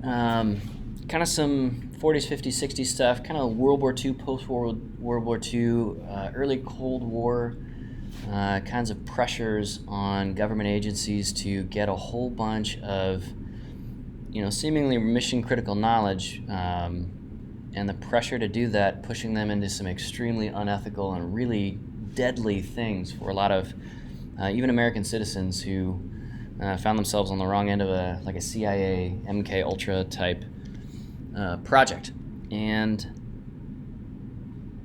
Kind of some 40s, 50s, 60s stuff, kind of World War II, post-World World War II, early Cold War kinds of pressures on government agencies to get a whole bunch of, seemingly mission-critical knowledge, and the pressure to do that, pushing them into some extremely unethical and really deadly things for a lot of even American citizens who found themselves on the wrong end of a CIA MK Ultra type project. And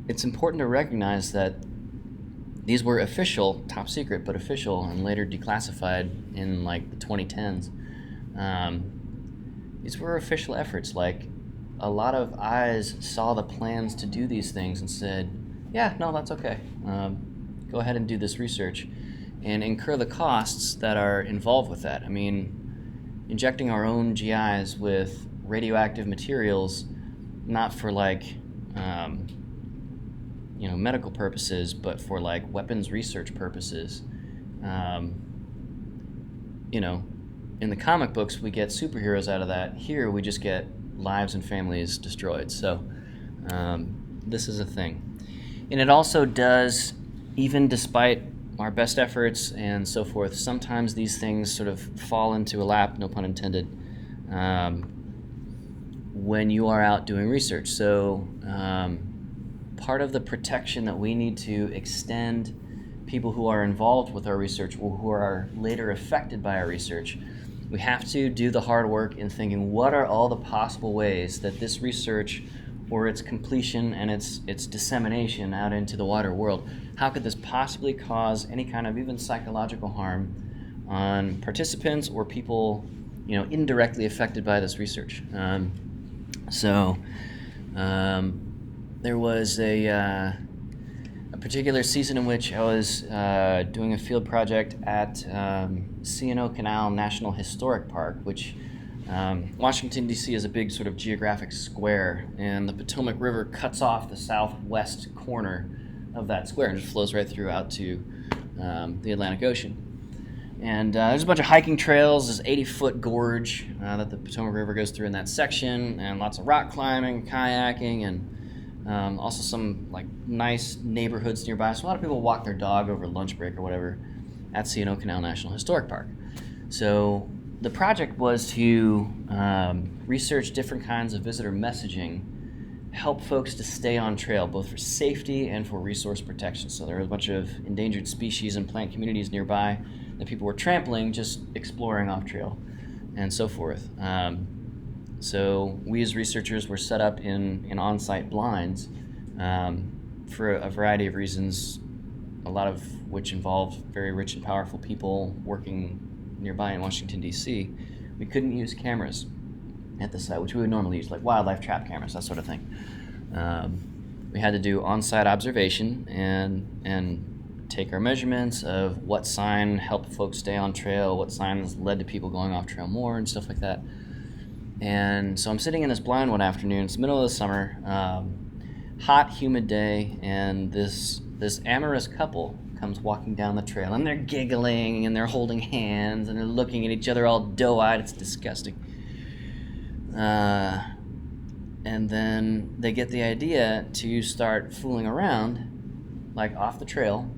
it's important to recognize that these were official, top secret, but official, and later declassified in the 2010s. These were official efforts. A lot of eyes saw the plans to do these things and said, yeah, no, that's okay. Go ahead and do this research and incur the costs that are involved with that. I mean, injecting our own GIs with radioactive materials, not for medical purposes, but for weapons research purposes. In the comic books, we get superheroes out of that. Here, we just get lives and families destroyed. So this is a thing. And it also does, even despite our best efforts and so forth, sometimes these things sort of fall into a lap, no pun intended, when you are out doing research. So part of the protection that we need to extend people who are involved with our research or who are later affected by our research, we have to do the hard work in thinking, what are all the possible ways that this research or its completion and its dissemination out into the wider world, how could this possibly cause any kind of even psychological harm on participants or people indirectly affected by this research? There was a particular season in which I was doing a field project at C&O Canal National Historic Park, which Washington, D.C. is a big sort of geographic square, and the Potomac River cuts off the southwest corner of that square and just flows right through out to the Atlantic Ocean. And there's a bunch of hiking trails, this 80-foot gorge that the Potomac River goes through in that section, and lots of rock climbing, kayaking, and also some nice neighborhoods nearby. So a lot of people walk their dog over lunch break or whatever at C&O Canal National Historic Park. So the project was to research different kinds of visitor messaging, help folks to stay on trail, both for safety and for resource protection. So there were a bunch of endangered species and plant communities nearby that people were trampling, just exploring off trail and so forth. So we as researchers were set up in on-site blinds for a variety of reasons, a lot of which involved very rich and powerful people working nearby in Washington, D.C. We couldn't use cameras at the site, which we would normally use, like wildlife trap cameras, that sort of thing. We had to do on-site observation and take our measurements of what sign helped folks stay on trail, what signs led to people going off trail more, and stuff like that. And so I'm sitting in this blind one afternoon. It's the middle of the summer, hot, humid day, and this amorous couple comes walking down the trail, and they're giggling, and they're holding hands, and they're looking at each other all doe-eyed. It's disgusting. And then they get the idea to start fooling around, off the trail.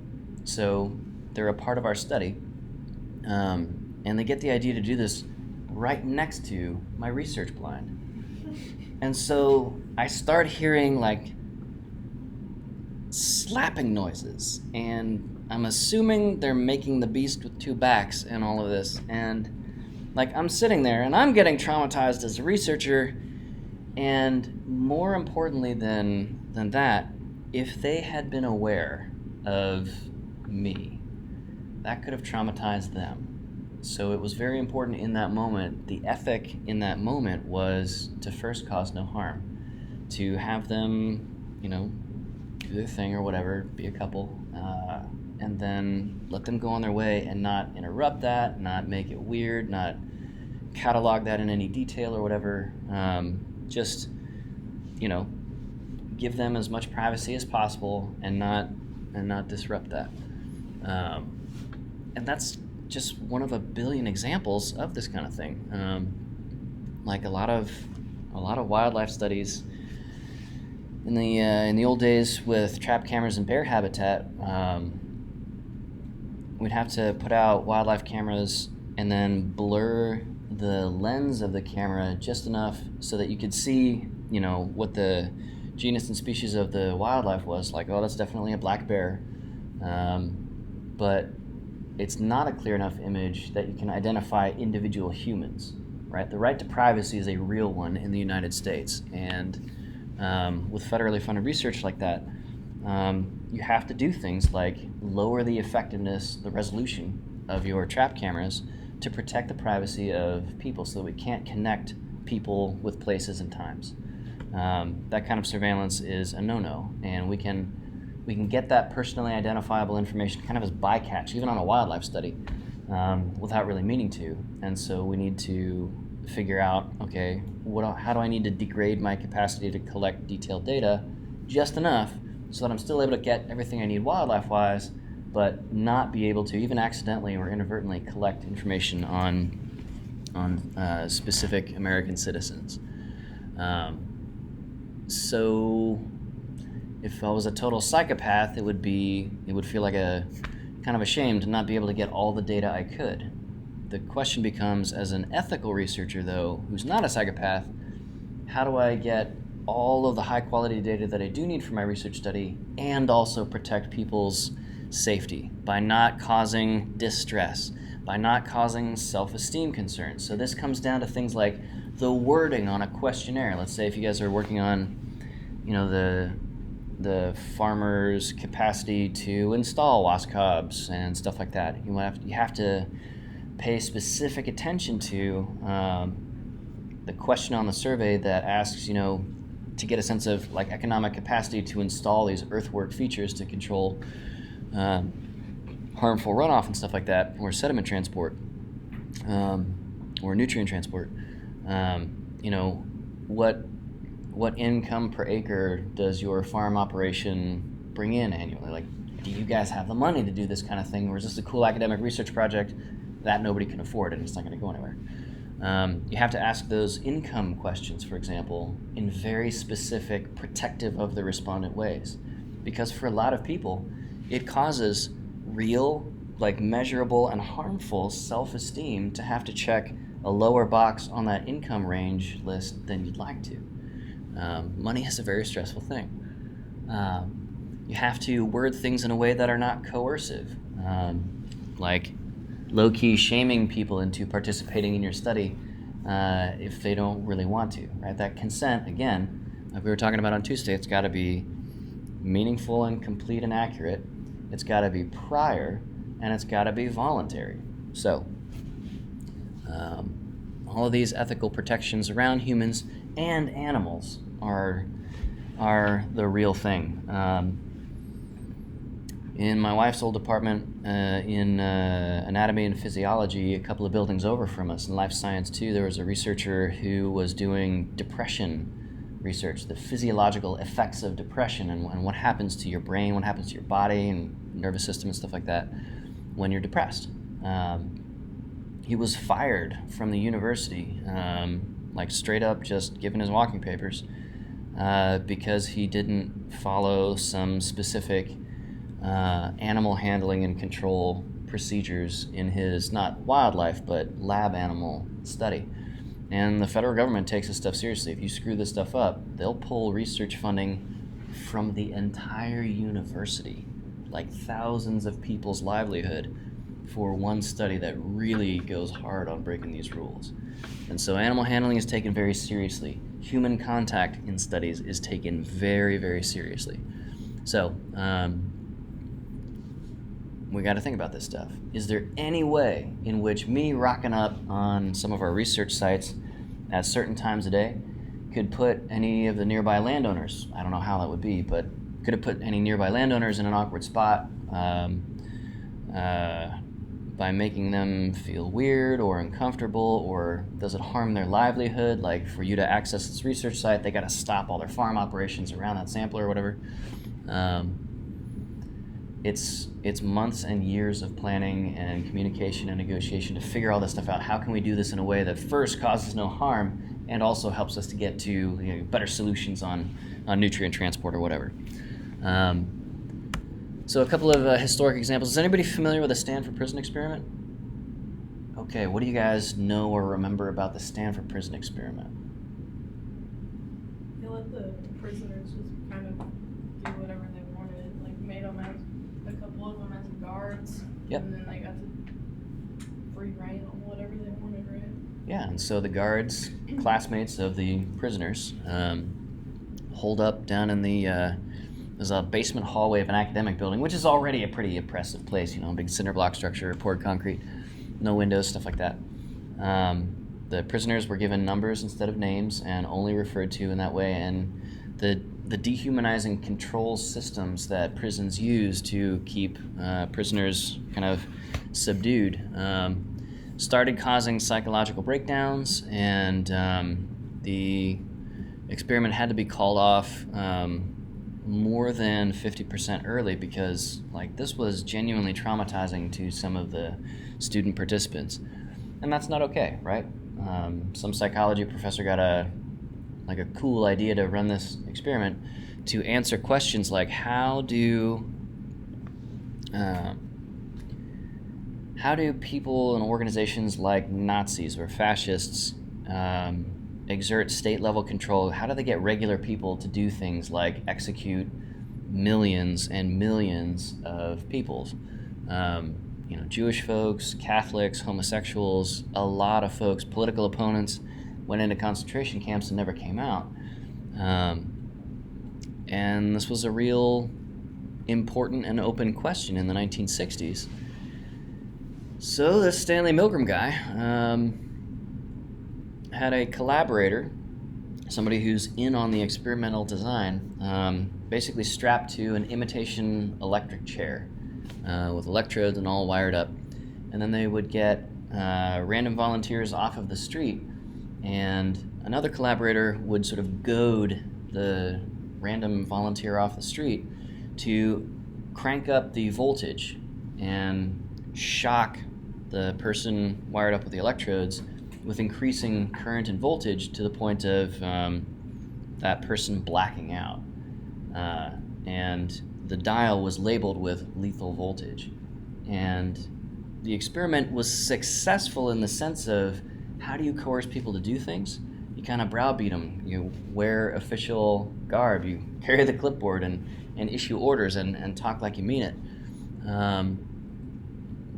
So they're a part of our study. And they get the idea to do this right next to my research blind. And so I start hearing slapping noises, and I'm assuming they're making the beast with two backs and all of this. And I'm sitting there and I'm getting traumatized as a researcher, and more importantly than that, if they had been aware of me, that could have traumatized them. So it was very important in that moment. The ethic in that moment was to first cause no harm, to have them, do their thing or whatever, be a couple, and then let them go on their way and not interrupt that, not make it weird, not catalog that in any detail or whatever. Just, give them as much privacy as possible and not disrupt that. And that's just one of a billion examples of this kind of thing. like a lot of wildlife studies in the old days with trap cameras and bear habitat, we'd have to put out wildlife cameras and then blur the lens of the camera just enough so that you could see, what the genus and species of the wildlife was. Like, oh, that's definitely a black bear. But it's not a clear enough image that you can identify individual humans, right? The right to privacy is a real one in the United States. And with federally funded research like that, you have to do things like lower the effectiveness, the resolution of your trap cameras to protect the privacy of people so that we can't connect people with places and times. That kind of surveillance is a no-no, and we can get that personally identifiable information kind of as bycatch, even on a wildlife study, without really meaning to. And so we need to figure out, okay, how do I need to degrade my capacity to collect detailed data just enough so that I'm still able to get everything I need wildlife-wise, but not be able to, even accidentally or inadvertently, collect information on specific American citizens. So if I was a total psychopath, it would feel like a kind of a shame to not be able to get all the data I could. The question becomes, as an ethical researcher, though, who's not a psychopath, how do I get all of the high-quality data that I do need for my research study and also protect people's safety by not causing distress, by not causing self-esteem concerns? So this comes down to things like the wording on a questionnaire. Let's say if you guys are working on, the farmer's capacity to install wasp cobs and stuff like that, you have to pay specific attention to the question on the survey that asks, to get a sense of like economic capacity to install these earthwork features to control harmful runoff and stuff like that, or sediment transport, or nutrient transport. What income per acre does your farm operation bring in annually? Like, do you guys have the money to do this kind of thing, or is this a cool academic research project that nobody can afford and it's not going to go anywhere? You have to ask those income questions, for example, in very specific, protective of the respondent ways. Because for a lot of people, it causes real, like measurable and harmful self-esteem to have to check a lower box on that income range list than you'd like to. Money is a very stressful thing. You have to word things in a way that are not coercive, like low-key shaming people into participating in your study if they don't really want to, right? That consent, again, like we were talking about on Tuesday, it's got to be meaningful and complete and accurate. It's got to be prior, and it's got to be voluntary. So, all of these ethical protections around humans and animals are the real thing. In my wife's old department in anatomy and physiology, a couple of buildings over from us, in life science too, there was a researcher who was doing depression research, the physiological effects of depression and what happens to your brain, what happens to your body and nervous system and stuff like that when you're depressed. He was fired from the university, like straight up just given his walking papers, because he didn't follow some specific animal handling and control procedures in his, not wildlife, but lab animal study. And the federal government takes this stuff seriously. If you screw this stuff up, they'll pull research funding from the entire university, like thousands of people's livelihood, for one study that really goes hard on breaking these rules. And so animal handling is taken very seriously. Human contact in studies is taken very, very seriously. So, we got to think about this stuff. Is there any way in which me rocking up on some of our research sites at certain times a day could put any of the nearby landowners, I don't know how that would be, but could have put any nearby landowners in an awkward spot by making them feel weird or uncomfortable, or does it harm their livelihood? Like, for you to access this research site, they got to stop all their farm operations around that sample or whatever. It's months and years of planning and communication and negotiation to figure all this stuff out. How can we do this in a way that first causes no harm and also helps us to get to better solutions on nutrient transport or whatever. So a couple of historic examples. Is anybody familiar with the Stanford Prison Experiment? Okay, what do you guys know or remember about the Stanford Prison Experiment? They let the prisoners just kind of do whatever they wanted. Like, made them as a couple of them as guards. Yep. And then they got to free reign on whatever they wanted, right? Yeah, and so the guards, classmates of the prisoners, holed up down in there's a basement hallway of an academic building, which is already a pretty oppressive place, big cinder block structure, poured concrete, no windows, stuff like that. The prisoners were given numbers instead of names and only referred to in that way, and the dehumanizing control systems that prisons use to keep prisoners kind of subdued started causing psychological breakdowns, and the experiment had to be called off more than 50% early because this was genuinely traumatizing to some of the student participants, and that's not okay, right? Some psychology professor got a cool idea to run this experiment to answer questions like how do people and organizations like Nazis or fascists exert state-level control? How do they get regular people to do things like execute millions and millions of peoples? Jewish folks, Catholics, homosexuals, a lot of folks, political opponents, went into concentration camps and never came out. And this was a real important and open question in the 1960s. So this Stanley Milgram guy had a collaborator, somebody who's in on the experimental design, basically strapped to an imitation electric chair with electrodes and all wired up. And then they would get random volunteers off of the street, and another collaborator would sort of goad the random volunteer off the street to crank up the voltage and shock the person wired up with the electrodes with increasing current and voltage to the point of that person blacking out. And the dial was labeled with lethal voltage. And the experiment was successful in the sense of, how do you coerce people to do things? You kind of browbeat them. You wear official garb. You carry the clipboard and issue orders and talk like you mean it.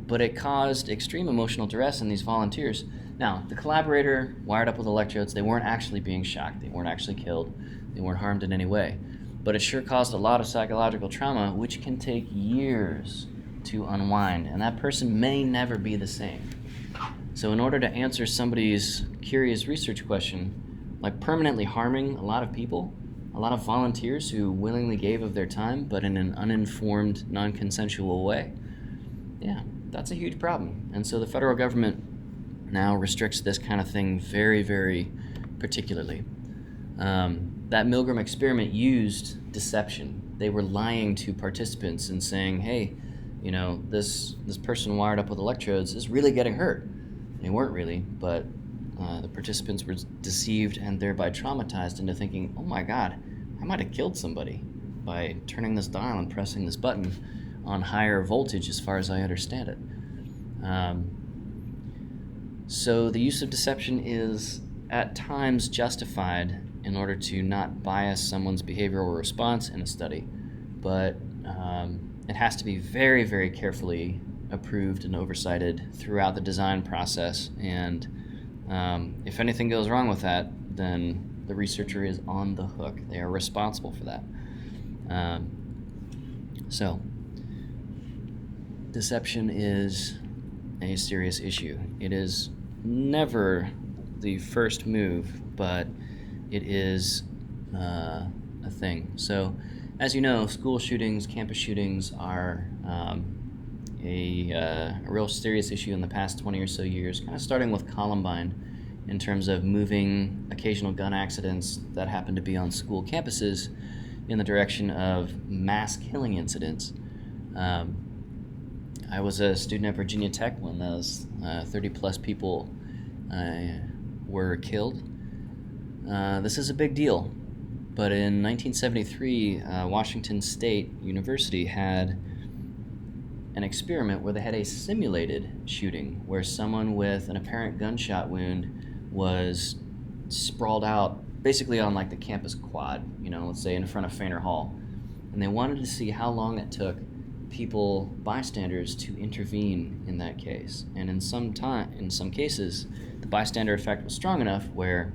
But it caused extreme emotional duress in these volunteers. Now, the collaborator wired up with electrodes, they weren't actually being shocked. They weren't actually killed. They weren't harmed in any way. But it sure caused a lot of psychological trauma, which can take years to unwind. And that person may never be the same. So in order to answer somebody's curious research question, like permanently harming a lot of people, a lot of volunteers who willingly gave of their time, but in an uninformed, non-consensual way, yeah, that's a huge problem. And so the federal government now restricts this kind of thing very, very particularly. That Milgram experiment used deception. They were lying to participants and saying, hey, this person wired up with electrodes is really getting hurt. They weren't really, but the participants were deceived and thereby traumatized into thinking, oh my God, I might have killed somebody by turning this dial and pressing this button on higher voltage as far as I understand it. So the use of deception is at times justified in order to not bias someone's behavioral response in a study, but it has to be very, very carefully approved and oversighted throughout the design process, and if anything goes wrong with that, then the researcher is on the hook. They are responsible for that. So deception is a serious issue. It is never the first move, but it is a thing. So, as you know, school shootings, campus shootings are a real serious issue in the past 20 or so years, kind of starting with Columbine in terms of moving occasional gun accidents that happen to be on school campuses in the direction of mass killing incidents. I was a student at Virginia Tech when those 30 plus people were killed. This is a big deal. But in 1973, Washington State University had an experiment where they had a simulated shooting where someone with an apparent gunshot wound was sprawled out basically on like the campus quad, let's say in front of Feiner Hall. And they wanted to see how long it took bystanders to intervene in that case. And in some cases, the bystander effect was strong enough where,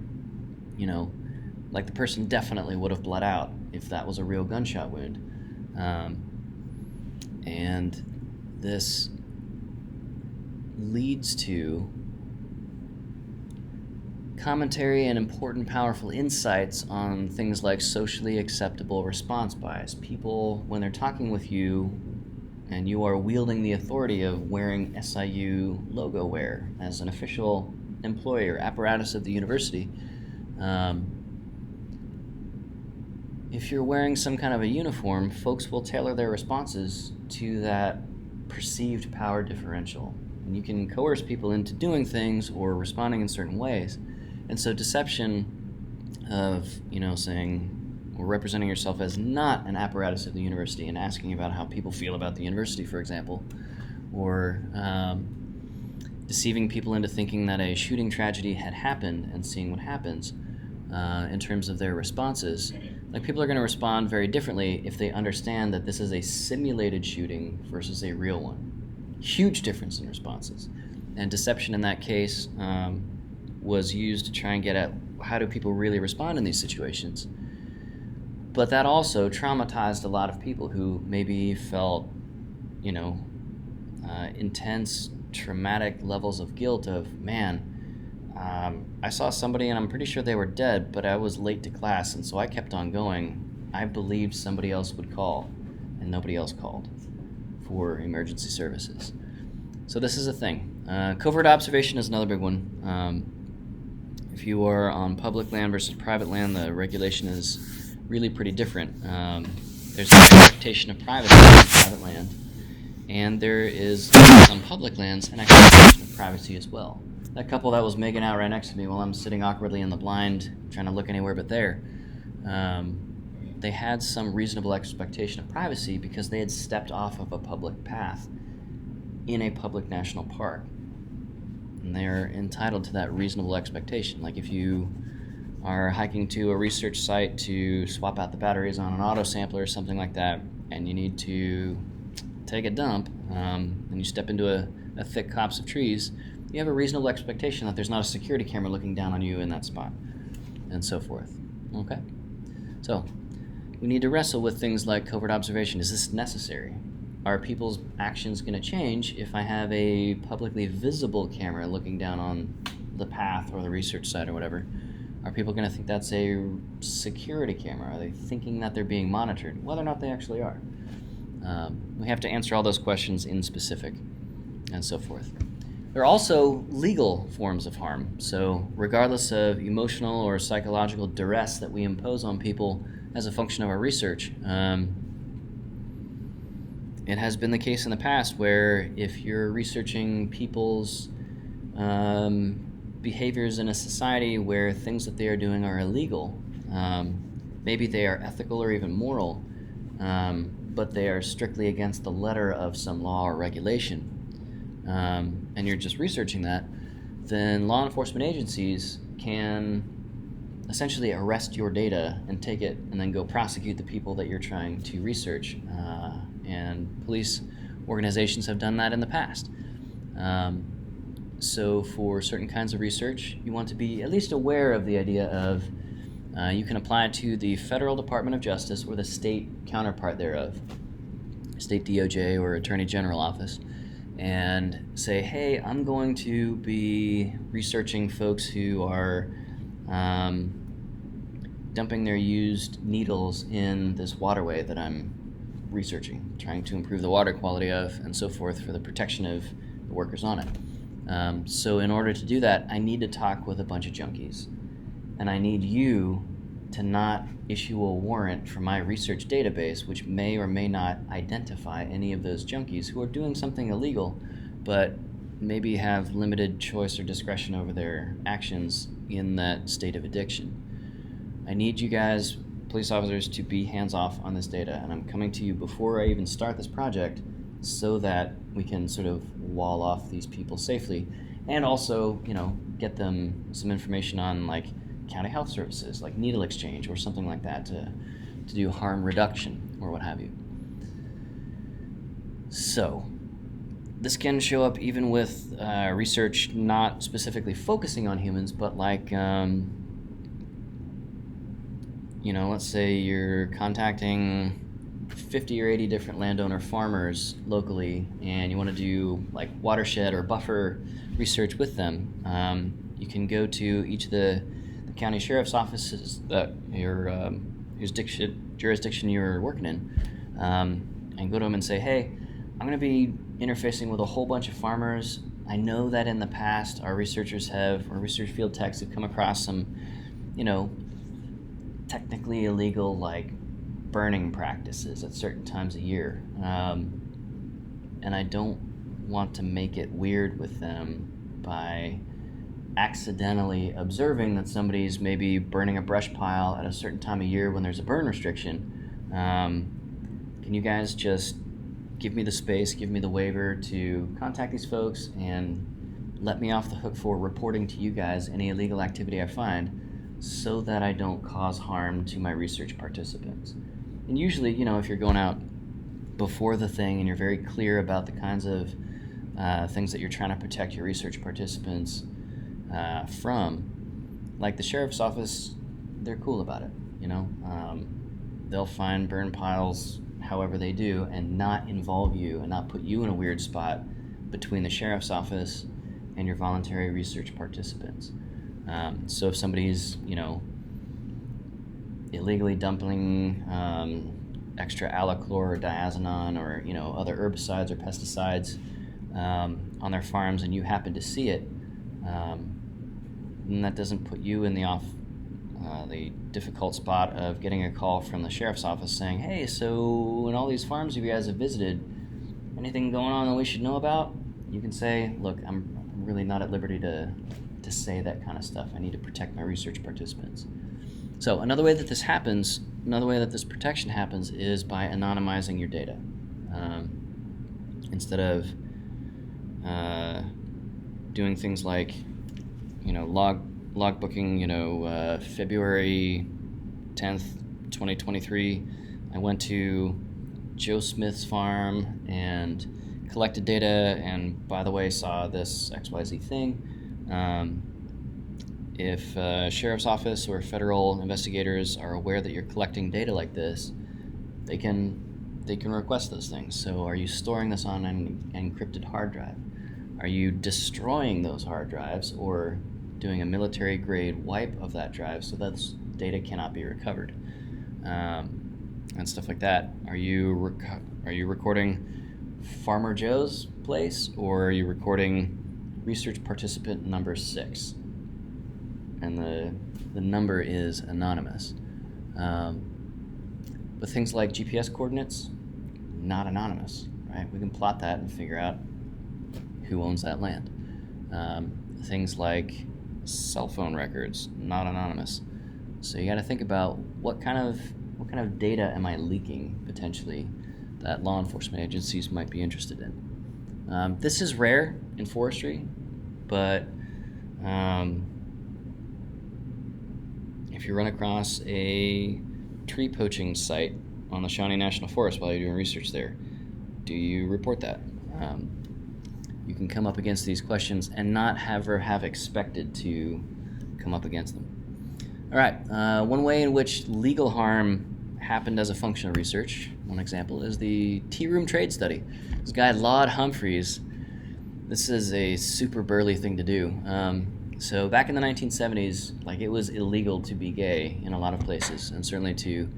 like the person definitely would have bled out if that was a real gunshot wound. And this leads to commentary and important, powerful insights on things like socially acceptable response bias. People, when they're talking with you and you are wielding the authority of wearing SIU logo wear as an official employee or apparatus of the university, if you're wearing some kind of a uniform, folks will tailor their responses to that perceived power differential. And you can coerce people into doing things or responding in certain ways. And so deception of, saying or representing yourself as not an apparatus of the university and asking about how people feel about the university, for example, or deceiving people into thinking that a shooting tragedy had happened and seeing what happens in terms of their responses. Like, people are going to respond very differently if they understand that this is a simulated shooting versus a real one. Huge difference in responses. And deception in that case was used to try and get at how do people really respond in these situations. But that also traumatized a lot of people who maybe felt, intense, traumatic levels of guilt of, man, I saw somebody and I'm pretty sure they were dead, but I was late to class, and so I kept on going. I believed somebody else would call, and nobody else called for emergency services. So this is a thing. Covert observation is another big one. If you are on public land versus private land, the regulation is really pretty different. There's an expectation of privacy on private land, and there is on public lands an expectation of privacy as well. That couple that was making out right next to me while I'm sitting awkwardly in the blind trying to look anywhere but there, they had some reasonable expectation of privacy because they had stepped off of a public path in a public national park. And they're entitled to that reasonable expectation. Like, if you are hiking to a research site to swap out the batteries on an auto sampler or something like that, and you need to take a dump, and you step into a thick copse of trees, you have a reasonable expectation that there's not a security camera looking down on you in that spot, and so forth. Okay? So, we need to wrestle with things like covert observation. Is this necessary? Are people's actions going to change if I have a publicly visible camera looking down on the path or the research site or whatever? Are people going to think that's a security camera? Are they thinking that they're being monitored? Whether or not they actually are. We have to answer all those questions in specific, and so forth. There are also legal forms of harm. So regardless of emotional or psychological duress that we impose on people as a function of our research, it has been the case in the past where if you're researching people's behaviors in a society where things that they are doing are illegal, maybe they are ethical or even moral, but they are strictly against the letter of some law or regulation, and you're just researching that, then law enforcement agencies can essentially arrest your data and take it and then go prosecute the people that you're trying to research. And police organizations have done that in the past. So for certain kinds of research, you want to be at least aware of the idea of you can apply it to the Federal Department of Justice or the state counterpart thereof, state DOJ or Attorney General Office, and say, hey, I'm going to be researching folks who are dumping their used needles in this waterway that I'm researching, trying to improve the water quality of, and so forth, for the protection of the workers on it. So in order to do that, I need to talk with a bunch of junkies. And I need you to not issue a warrant for my research database, which may or may not identify any of those junkies who are doing something illegal, but maybe have limited choice or discretion over their actions in that state of addiction. I need you guys, police officers, to be hands-off on this data, and I'm coming to you before I even start this project so that we can sort of wall off these people safely, and also, get them some information on like county health services, like needle exchange or something like that to do harm reduction or what have you. So, this can show up even with research not specifically focusing on humans, but like, let's say you're contacting 50 or 80 different landowner farmers locally, and you want to do like watershed or buffer research with them. You can go to each of the county sheriff's offices that whose jurisdiction you're working in, and go to them and say, hey, I'm going to be interfacing with a whole bunch of farmers. I know that in the past our research field techs have come across some, technically illegal like burning practices at certain times of year. And I don't want to make it weird with them by accidentally observing that somebody's maybe burning a brush pile at a certain time of year when there's a burn restriction. Can you guys just give me the space, give me the waiver to contact these folks and let me off the hook for reporting to you guys any illegal activity I find so that I don't cause harm to my research participants? And usually, if you're going out before the thing and you're very clear about the kinds of things that you're trying to protect your research participants from, like the sheriff's office, they're cool about it, they'll find burn piles however they do and not involve you and not put you in a weird spot between the sheriff's office and your voluntary research participants. So if somebody's, illegally dumping extra alachlor or diazinon or, other herbicides or pesticides on their farms and you happen to see it, then that doesn't put you in the difficult spot of getting a call from the sheriff's office saying, hey, so in all these farms you guys have visited, anything going on that we should know about? You can say, look, I'm really not at liberty to say that kind of stuff. I need to protect my research participants. So another way that this protection happens is by anonymizing your data. Instead of doing things like, log booking, February 10th, 2023, I went to Joe Smith's farm and collected data and, by the way, saw this XYZ thing. If sheriff's office or federal investigators are aware that you're collecting data like this, they can request those things. So are you storing this on an encrypted hard drive? Are you destroying those hard drives or doing a military grade wipe of that drive so that data cannot be recovered? And stuff like that. Are you recording Farmer Joe's place, or are you recording research participant number 6? And the number is anonymous. But things like GPS coordinates, not anonymous, right? We can plot that and figure out who owns that land. Things like cell phone records, not anonymous. So you got to think about what kind of data am I leaking potentially that law enforcement agencies might be interested in. This is rare in forestry, but if you run across a tree poaching site on the Shawnee National Forest while you're doing research there, do you report that? You can come up against these questions and not have expected to come up against them. All right, one way in which legal harm happened as a function of research, one example, is the tea room trade study. This guy, Laud Humphreys, this is a super burly thing to do. So back in the 1970s, it was illegal to be gay in a lot of places, and certainly to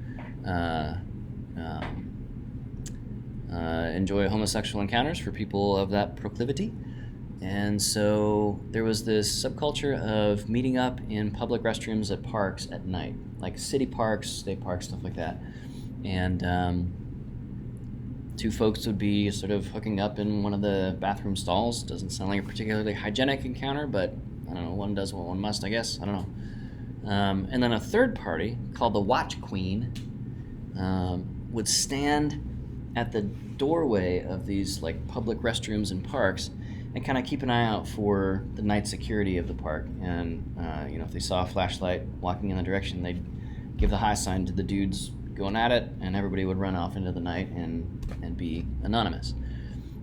enjoy homosexual encounters for people of that proclivity. And so there was this subculture of meeting up in public restrooms at parks at night, like city parks, state parks, stuff like that. And two folks would be sort of hooking up in one of the bathroom stalls. Doesn't sound like a particularly hygienic encounter, but I don't know, one does what one must, I guess. I don't And then a third party called the Watch Queen would stand at the doorway of these like public restrooms and parks and kind of keep an eye out for the night security of the park. And if they saw a flashlight walking in the direction, they'd give the high sign to the dudes going at it, and everybody would run off into the night and be anonymous.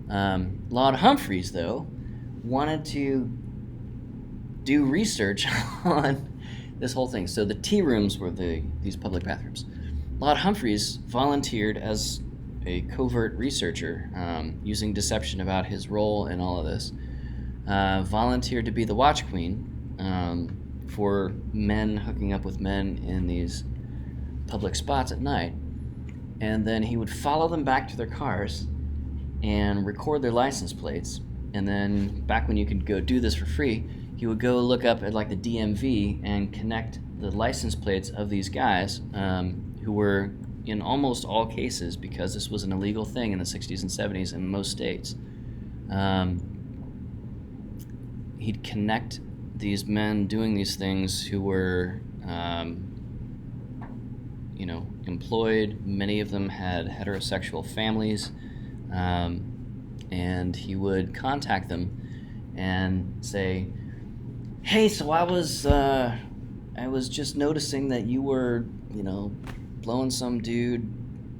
Lord Humphreys, though, wanted to do research on this whole thing. So the tea rooms were these public bathrooms. Lord Humphreys volunteered as a covert researcher, using deception about his role in all of this. Volunteered to be the Watch Queen for men hooking up with men in these public spots at night. And then he would follow them back to their cars and record their license plates. And then back when you could go do this for free, he would go look up at like the DMV and connect the license plates of these guys who were, in almost all cases, because this was an illegal thing in the 60s and 70s in most states, he'd connect these men doing these things who were employed. Many of them had heterosexual families, and he would contact them and say, "Hey, so I was just noticing that you were, blowing some dude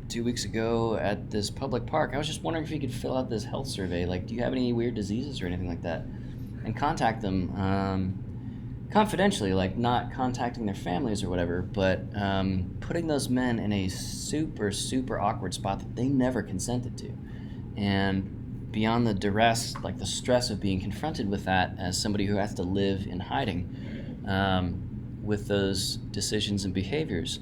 2 weeks ago at this public park. I was just wondering if you could fill out this health survey. Like, do you have any weird diseases or anything like that?" And contact them confidentially, like not contacting their families or whatever, but putting those men in a super, super awkward spot that they never consented to. And beyond the duress, like the stress of being confronted with that as somebody who has to live in hiding with those decisions and behaviors,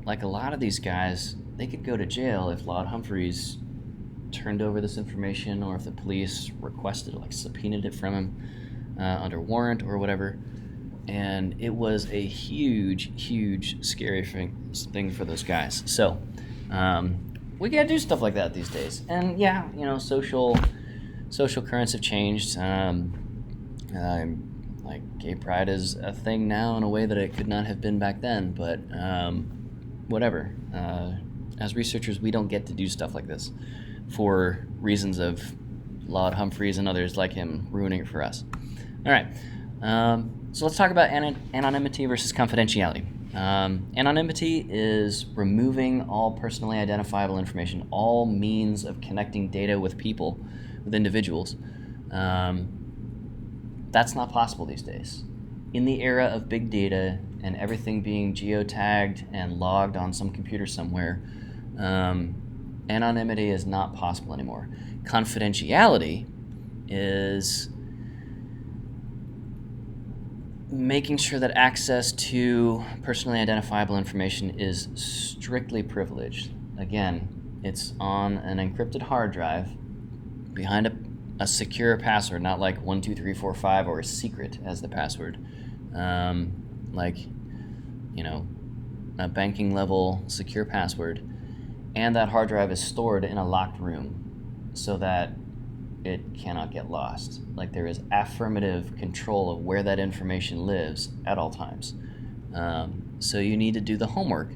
like a lot of these guys, they could go to jail if Lord Humphreys turned over this information, or if the police requested, like subpoenaed it from him under warrant or whatever. And it was a huge, huge, scary thing for those guys. So we gotta do stuff like that these days. And yeah, social currents have changed. Like gay pride is a thing now in a way that it could not have been back then. But whatever. As researchers, we don't get to do stuff like this for reasons of Lord Humphreys and others like him ruining it for us. All right, so let's talk about anonymity versus confidentiality. Anonymity is removing all personally identifiable information, all means of connecting data with people, with individuals. That's not possible these days. In the era of big data and everything being geotagged and logged on some computer somewhere, anonymity is not possible anymore. Confidentiality is making sure that access to personally identifiable information is strictly privileged. Again, it's on an encrypted hard drive behind a secure password, not like 12345 or a secret as the password. A banking level secure password. And that hard drive is stored in a locked room so that it cannot get lost. Like, there is affirmative control of where that information lives at all times. So you need to do the homework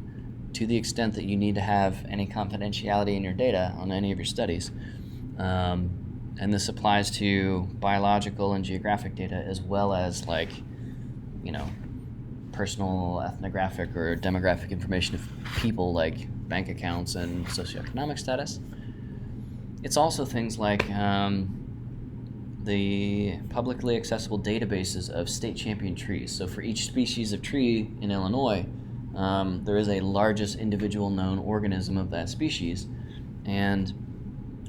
to the extent that you need to have any confidentiality in your data on any of your studies. And this applies to biological and geographic data, as well as personal ethnographic or demographic information of people, like bank accounts and socioeconomic status. It's also things like the publicly accessible databases of state champion trees. So for each species of tree in Illinois, there is a largest individual known organism of that species. And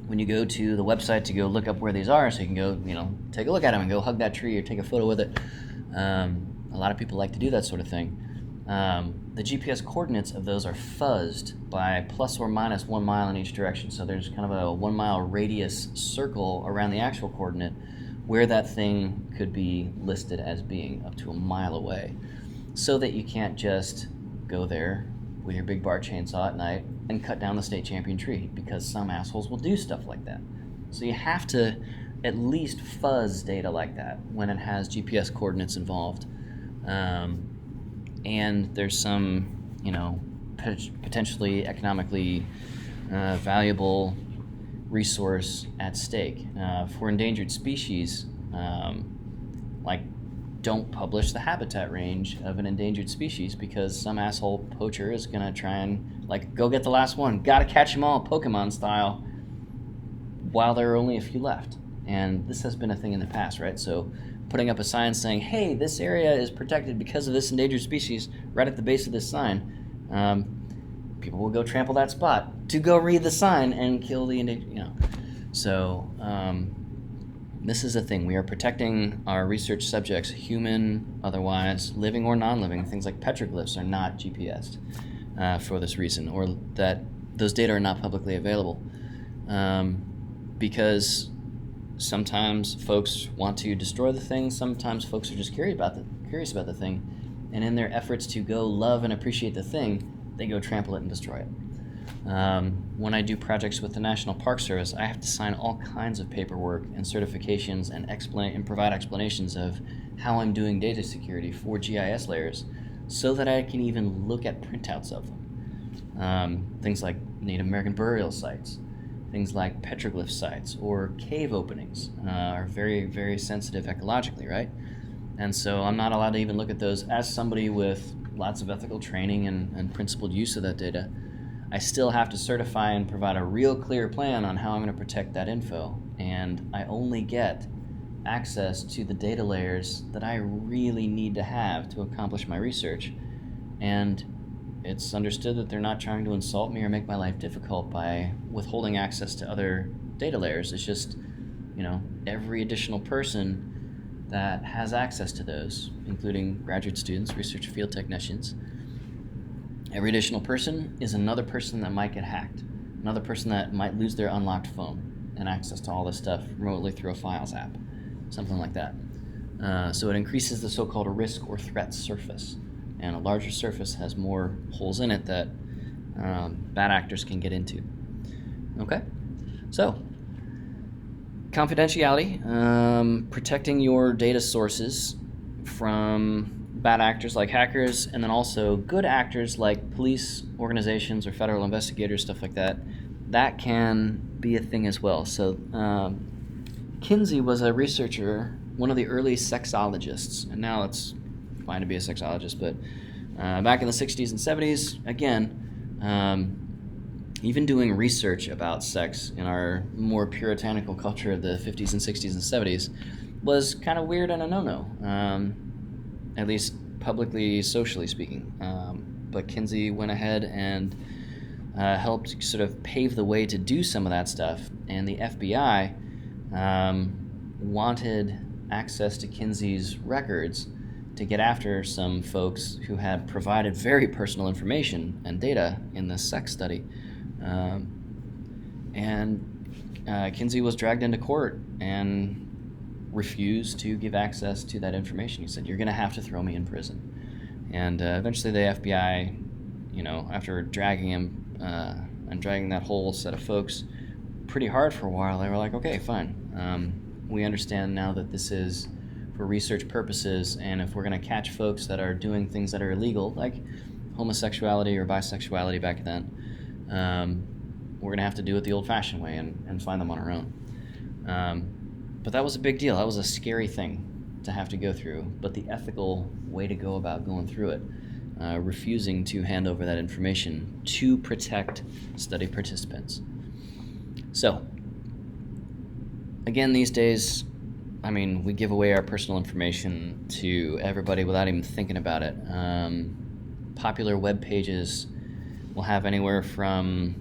when you go to the website to go look up where these are, so you can go, take a look at them and go hug that tree or take a photo with it. A lot of people like to do that sort of thing. The GPS coordinates of those are fuzzed by plus or minus 1 mile in each direction. So there's kind of a 1 mile radius circle around the actual coordinate where that thing could be listed as being up to a mile away, so that you can't just go there with your big bar chainsaw at night and cut down the state champion tree, because some assholes will do stuff like that. So you have to at least fuzz data like that when it has GPS coordinates involved. And there's some, potentially economically valuable resource at stake. For endangered species, don't publish the habitat range of an endangered species because some asshole poacher is gonna try and go get the last one. Gotta catch them all, Pokemon style, while there are only a few left. And this has been a thing in the past, right? So putting up a sign saying, hey, this area is protected because of this endangered species right at the base of this sign, people will go trample that spot to go read the sign and kill the endangered, So this is a thing. We are protecting our research subjects, human, otherwise, living or non-living. Things like petroglyphs are not GPSed for this reason, or that those data are not publicly available. Because sometimes folks want to destroy the thing, sometimes folks are just curious about the thing, and in their efforts to go love and appreciate the thing, they go trample it and destroy it. When I do projects with the National Park Service, I have to sign all kinds of paperwork and certifications and provide explanations of how I'm doing data security for GIS layers so that I can even look at printouts of them. Things like Native American burial sites, things like petroglyph sites or cave openings are very, very sensitive ecologically, right? And so I'm not allowed to even look at those. As somebody with lots of ethical training and principled use of that data, I still have to certify and provide a real clear plan on how I'm going to protect that info. And I only get access to the data layers that I really need to have to accomplish my research. And it's understood that they're not trying to insult me or make my life difficult by withholding access to other data layers. It's just, every additional person that has access to those, including graduate students, research field technicians, every additional person is another person that might get hacked, another person that might lose their unlocked phone and access to all this stuff remotely through a Files app, something like that. So it increases the so-called risk or threat surface, and a larger surface has more holes in it that bad actors can get into. Okay, so confidentiality, protecting your data sources from bad actors like hackers, and then also good actors like police organizations or federal investigators, stuff like that. That can be a thing as well. So Kinsey was a researcher, one of the early sexologists, and now it's fine to be a sexologist, but back in the 60s and 70s, again, even doing research about sex in our more puritanical culture of the 50s and 60s and 70s was kind of weird and a no-no, at least publicly, socially speaking. But Kinsey went ahead and helped sort of pave the way to do some of that stuff, and the FBI wanted access to Kinsey's records to get after some folks who had provided very personal information and data in this sex study. Kinsey was dragged into court and refused to give access to that information. He said, "You're going to have to throw me in prison." And eventually the FBI, after dragging him and dragging that whole set of folks pretty hard for a while, they were like, "Okay, fine. We understand now that this is for research purposes, and if we're going to catch folks that are doing things that are illegal, like homosexuality or bisexuality back then, we're going to have to do it the old-fashioned way and find them on our own." But that was a big deal. That was a scary thing to have to go through, but the ethical way to go about going through it, refusing to hand over that information to protect study participants. So, again, these days, we give away our personal information to everybody without even thinking about it. Popular web pages will have anywhere from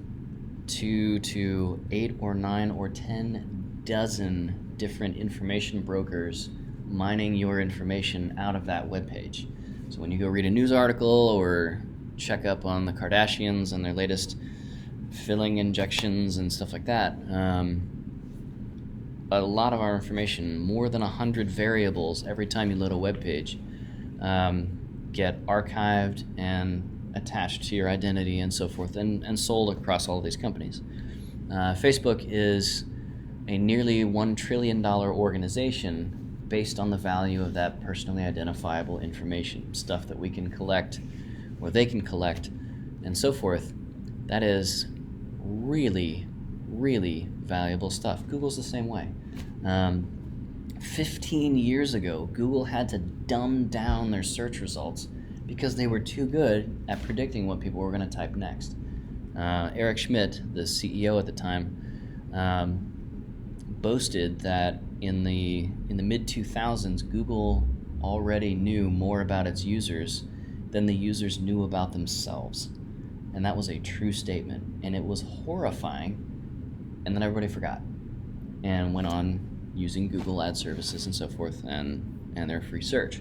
2 to 8 or 9 or 10 dozen different information brokers mining your information out of that web page. So when you go read a news article or check up on the Kardashians and their latest filling injections and stuff like that, a lot of our information, more than 100 variables every time you load a web page, get archived and attached to your identity and so forth, and sold across all of these companies. Facebook is a nearly $1 trillion organization based on the value of that personally identifiable information, stuff that we can collect or they can collect and so forth. That is really, really valuable stuff. Google's the same way. 15 years ago, Google had to dumb down their search results because they were too good at predicting what people were going to type next. Eric Schmidt, the CEO at the time, boasted that in the mid-2000s, Google already knew more about its users than the users knew about themselves. And that was a true statement. And it was horrifying. And then everybody forgot and went on using Google Ad services and so forth and their free search.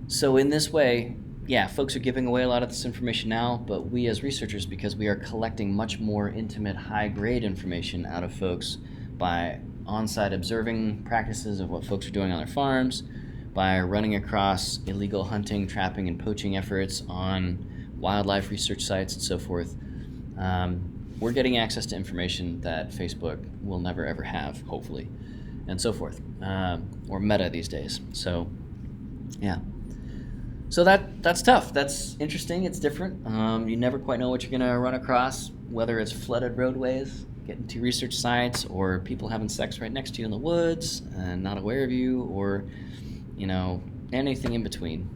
So in this way, yeah, folks are giving away a lot of this information now, but we as researchers, because we are collecting much more intimate, high-grade information out of folks by on-site observing practices of what folks are doing on their farms, by running across illegal hunting, trapping, and poaching efforts on wildlife research sites and so forth, we're getting access to information that Facebook will never ever have, hopefully, and so forth, or Meta these days. So, yeah. So that's tough. That's interesting. It's different. You never quite know what you're going to run across, whether it's flooded roadways, getting to research sites, or people having sex right next to you in the woods and not aware of you, or, anything in between.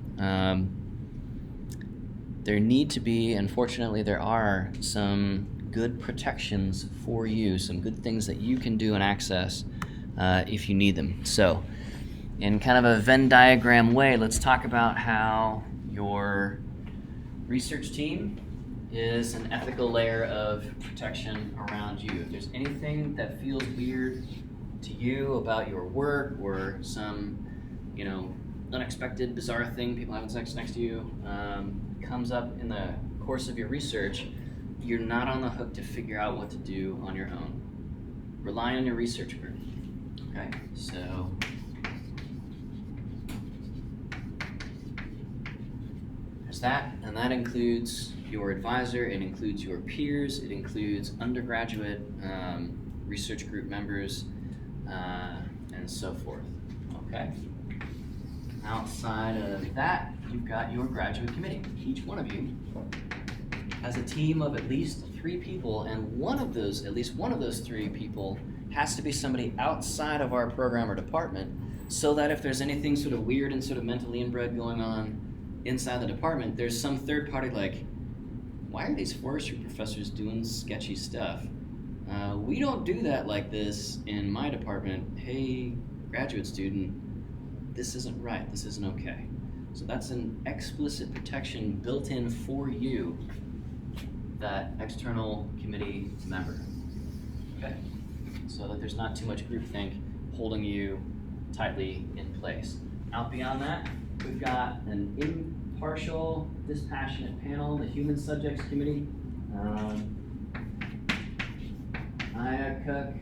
There need to be, and fortunately there are, some good protections for you, some good things that you can do and access if you need them. So, in kind of a Venn diagram way, let's talk about how your research team is an ethical layer of protection around you. If there's anything that feels weird to you about your work, or some, unexpected, bizarre thing, people having sex next to you, comes up in the course of your research, you're not on the hook to figure out what to do on your own. Rely on your research group. Okay, so there's that, and that includes your advisor, it includes your peers, it includes undergraduate research group members, and so forth. Okay. Outside of that, you've got your graduate committee. Each one of you has a team of at least 3 people, and at least one of those 3 people has to be somebody outside of our program or department, so that if there's anything sort of weird and sort of mentally inbred going on inside the department, there's some third party like, why are these forestry professors doing sketchy stuff? We don't do that like this in my department. Hey, graduate student, this isn't right, this isn't okay. So that's an explicit protection built in for you, that external committee member. Okay? So that there's not too much groupthink holding you tightly in place. Out beyond that, we've got an impartial, dispassionate panel, the Human Subjects Committee. Aya Cook.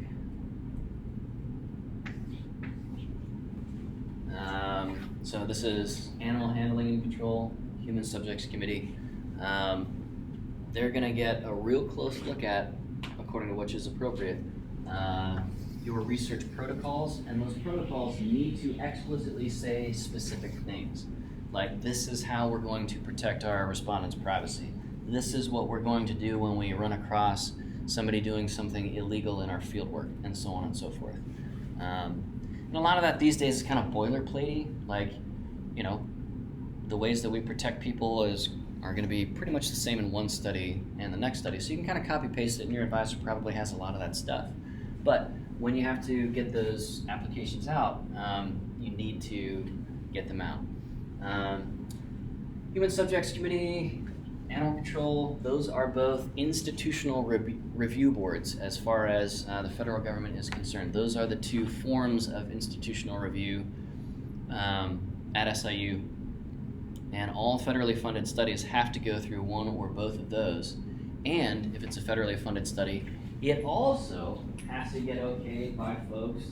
So this is Animal Handling and Control, Human Subjects Committee. They're going to get a real close look at, according to which is appropriate, your research protocols, and those protocols need to explicitly say specific things. Like, this is how we're going to protect our respondents' privacy. This is what we're going to do when we run across somebody doing something illegal in our fieldwork, and so on and so forth. And a lot of that these days is kind of boilerplatey, like, the ways that we protect people are going to be pretty much the same in one study and the next study. So you can kind of copy paste it, and your advisor probably has a lot of that stuff. But when you have to get those applications out, you need to get them out. Human Subjects Committee, Animal Control, those are both institutional review boards as far as the federal government is concerned. Those are the 2 forms of institutional review at SIU. And all federally funded studies have to go through one or both of those. And if it's a federally funded study, it also has to get okayed by folks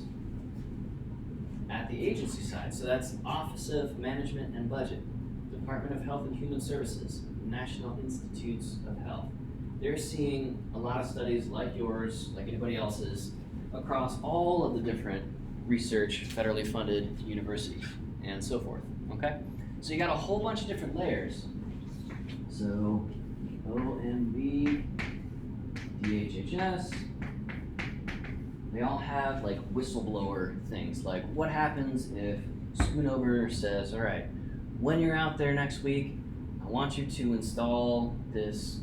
at the agency side. So that's Office of Management and Budget, Department of Health and Human Services, National Institutes of Health. They're seeing a lot of studies like yours, like anybody else's, across all of the different research federally funded universities and so forth, okay? So you got a whole bunch of different layers. So OMB, DHHS, they all have like whistleblower things. Like what happens if Schoonover says, all right, when you're out there next week, I want you to install this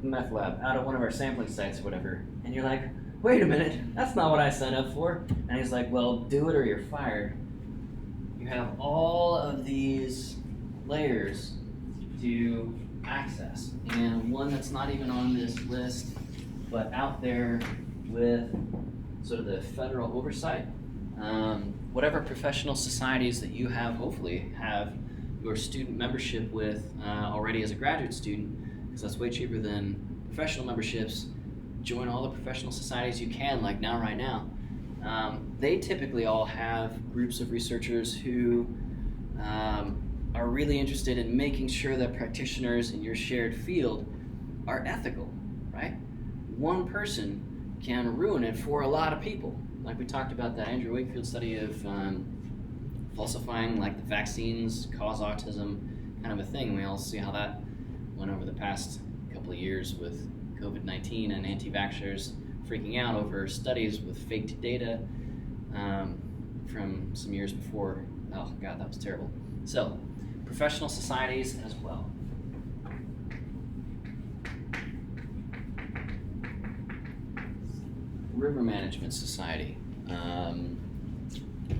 meth lab out of one of our sampling sites or whatever. And you're like, wait a minute, that's not what I signed up for. And he's like, well, do it or you're fired. You have all of these layers to access. And one that's not even on this list, but out there with sort of the federal oversight, whatever professional societies that you have, hopefully have your student membership with already as a graduate student, because that's way cheaper than professional memberships. Join all the professional societies you can, like now, right now. They typically all have groups of researchers who are really interested in making sure that practitioners in your shared field are ethical, right? One person can ruin it for a lot of people. Like we talked about that Andrew Wakefield study of falsifying like the vaccines cause autism kind of a thing. We all see how that went over the past couple of years with COVID-19 and anti-vaxxers freaking out over studies with faked data from some years before. Oh God, that was terrible. So, professional societies as well. River Management Society.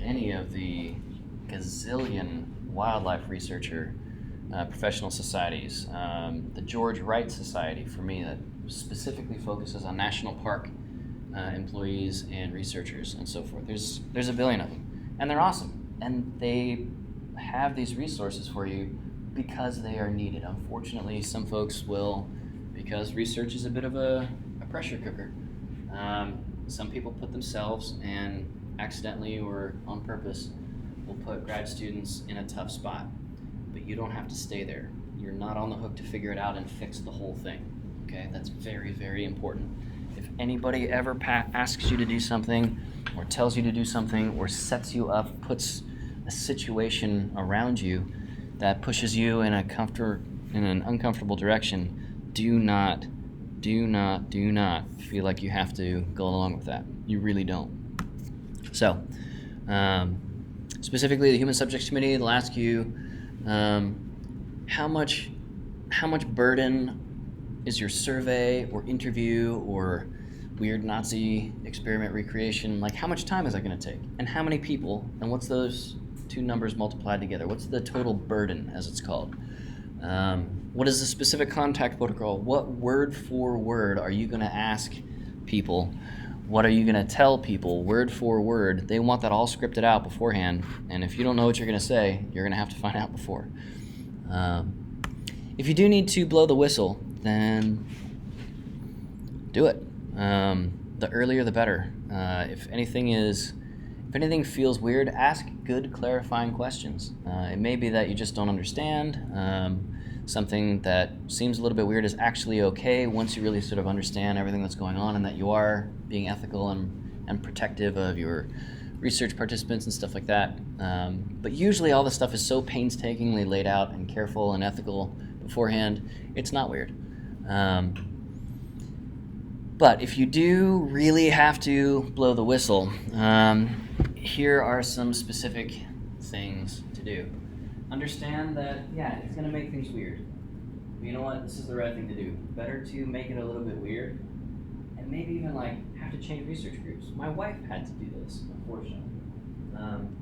Any of the gazillion wildlife researcher professional societies. The George Wright Society, for me, that specifically focuses on national park employees and researchers and so forth. There's a billion of them, and they're awesome. And they have these resources for you because they are needed. Unfortunately, some folks will, because research is a bit of a pressure cooker. Some people put themselves, and accidentally or on purpose, will put grad students in a tough spot. But you don't have to stay there. You're not on the hook to figure it out and fix the whole thing. Okay, that's very, very important. If anybody ever asks you to do something, or tells you to do something, or sets you up, puts a situation around you that pushes you in an uncomfortable direction, do not feel like you have to go along with that. You really don't. So, specifically, the Human Subjects Committee, they'll ask you how much burden is your survey or interview or weird Nazi experiment recreation, like how much time is that going to take? And how many people? And what's those two numbers multiplied together? What's the total burden, as it's called? What is the specific contact protocol? What word for word are you going to ask people? What are you going to tell people word for word? They want that all scripted out beforehand. And if you don't know what you're going to say, you're going to have to find out before. If you do need to blow the whistle, then do it. The earlier the better. If anything feels weird, ask good clarifying questions. It may be that you just don't understand. Something that seems a little bit weird is actually okay once you really sort of understand everything that's going on and that you are being ethical and protective of your research participants and stuff like that. But usually all the stuff is so painstakingly laid out and careful and ethical beforehand, it's not weird. But if you do really have to blow the whistle, here are some specific things to do. Understand that, yeah, it's going to make things weird. But you know what? This is the right thing to do. Better to make it a little bit weird and maybe even have to change research groups. My wife had to do this, unfortunately.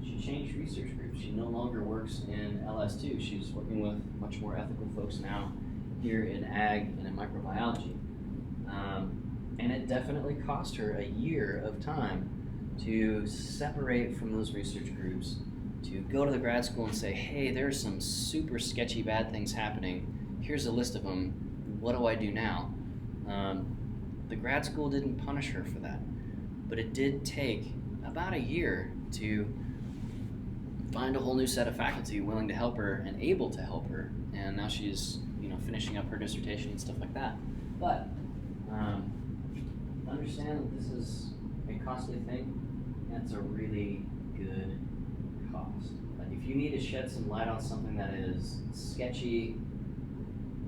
She changed research groups. She no longer works in LS2. She's working with much more ethical folks now here in ag and in microbiology. And it definitely cost her a year of time to separate from those research groups, to go to the grad school and say, hey, there's some super sketchy bad things happening. Here's a list of them. What do I do now? The grad school didn't punish her for that, but it did take about a year to find a whole new set of faculty willing to help her and able to help her. And now she's, finishing up her dissertation and stuff like that. But understand that this is a costly thing, that's a really good cost. Like if you need to shed some light on something that is sketchy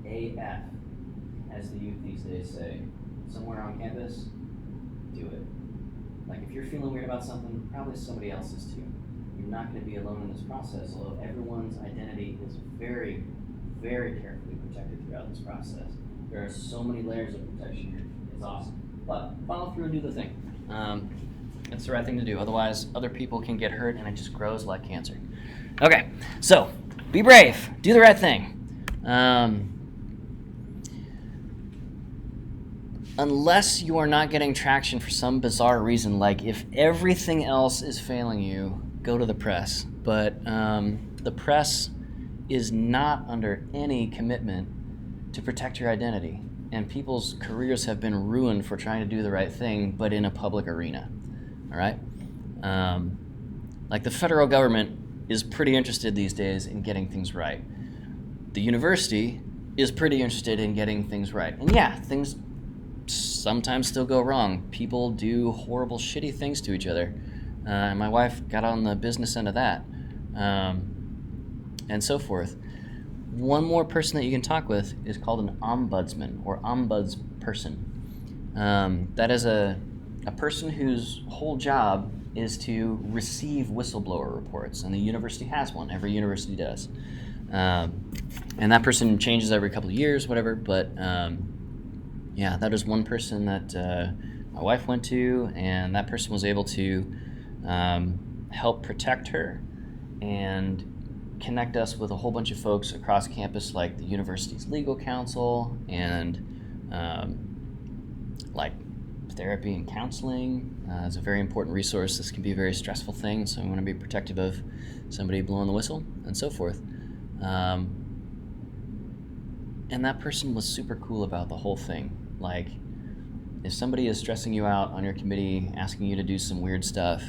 AF, as the youth these days say, somewhere on campus, do it. Like if you're feeling weird about something, probably somebody else is too. You're not going to be alone in this process, although everyone's identity is very, very carefully protected throughout this process. There are so many layers of protection here. It's awesome. But follow through and do the thing. It's the right thing to do. Otherwise, other people can get hurt and it just grows like cancer. Okay, so be brave. Do the right thing. Unless you are not getting traction for some bizarre reason, like if everything else is failing you, go to the press. But the press is not under any commitment to protect your identity. And people's careers have been ruined for trying to do the right thing, but in a public arena. All right? Like the federal government is pretty interested these days in getting things right. The university is pretty interested in getting things right. And yeah, things sometimes still go wrong. People do horrible, shitty things to each other. And my wife got on the business end of that. And so forth. One more person that you can talk with is called an ombudsman or ombudsperson. That is a person whose whole job is to receive whistleblower reports, and the university has one. Every university does. And that person changes every couple of years, whatever, but yeah, that is one person that my wife went to, and that person was able to help protect her and connect us with a whole bunch of folks across campus, like the university's legal counsel and like therapy and counseling. It's a very important resource. This can be a very stressful thing, so we want to be protective of somebody blowing the whistle and so forth. And that person was super cool about the whole thing. Like, if somebody is stressing you out on your committee, asking you to do some weird stuff,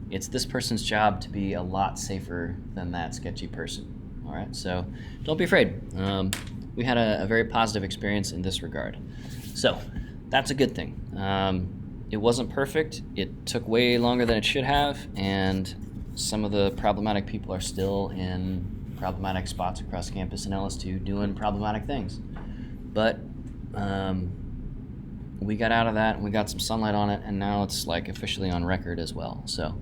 it's this person's job to be a lot safer than that sketchy person. All right, so don't be afraid. We had a very positive experience in this regard. So that's a good thing. It wasn't perfect. It took way longer than it should have, and some of the problematic people are still in problematic spots across campus in LS2 doing problematic things. But we got out of that, and we got some sunlight on it, and now it's like officially on record as well. So,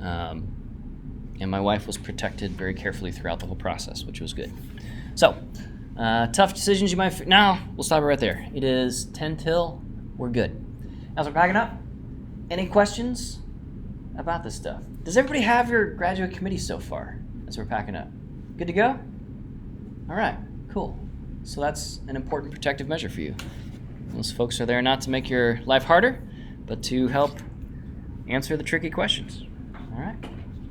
and my wife was protected very carefully throughout the whole process, which was good. So, tough decisions you might. Now we'll stop it right there. It is 10 till. We're good. As we're packing up, any questions about this stuff? Does everybody have your graduate committee so far? As we're packing up, good to go. All right, cool. So that's an important protective measure for you. Those folks are there not to make your life harder, but to help answer the tricky questions.